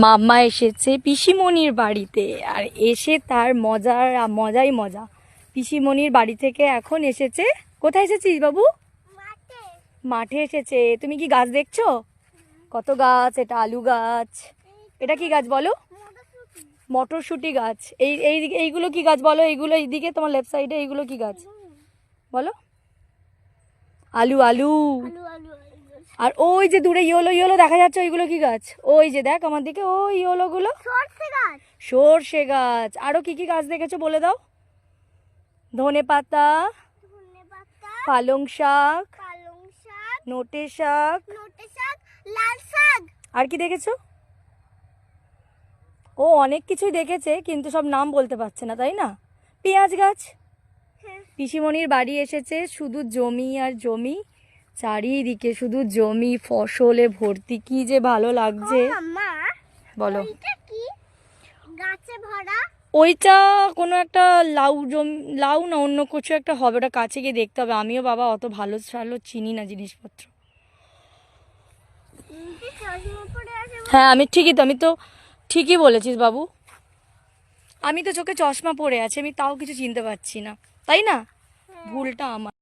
মাম্মা এসেছে পিসিমণির বাড়িতে, আর এসে তার মজাই মজা। পিসিমণির বাড়ি থেকে এখন এসেছে, কোথায় এসেছিস বাবু? মাঠে এসেছে। তুমি কি গাছ দেখছো? কত গাছ? এটা আলু গাছ। এটা কি গাছ বলো? মটরশুঁটি গাছ। এইগুলো কি গাছ বলো? এইগুলো এইদিকে তোমার লেফট সাইডে এইগুলো কি গাছ বলো? আলু আলু। আর ওই যে দূরে ইয়েলো ইয়েলো দেখা যাচ্ছে, ওইগুলো কি গাছ? ওই যে দেখ আমার দিকে, ওই ইয়েলো গুলো সর্ষে গাছ। আরো কি কি গাছ দেখেছো বলে দাও? ধনে পাতা, পালং শাক, নোটে শাক, লাল শাক। আর কি দেখেছো? ও অনেক কিছুই দেখেছে, কিন্তু সব নাম বলতে পারছে না, তাই না? পেঁয়াজ গাছ। পিসিমণির বাড়ি এসেছে, শুধু জমি আর জমি, চারিদিকে শুধু জমি, ফসলে ভর্তি। কি যে ভালো লাগছে বলো। ওইটা কোনো একটা লাউ জমি, লাউ না অন্য কিছু একটা হবে, ওটা কাছে গিয়ে দেখতে হবে। আমিও বাবা অত ভালো চিনি না জিনিসপত্র। হ্যাঁ আমি তো ঠিকই বলেছিস বাবু। আমি তো চোখে চশমা পরে আছি, আমি তাও কিছু চিনতে পারছি না, তাই না? ভুলটা আমার।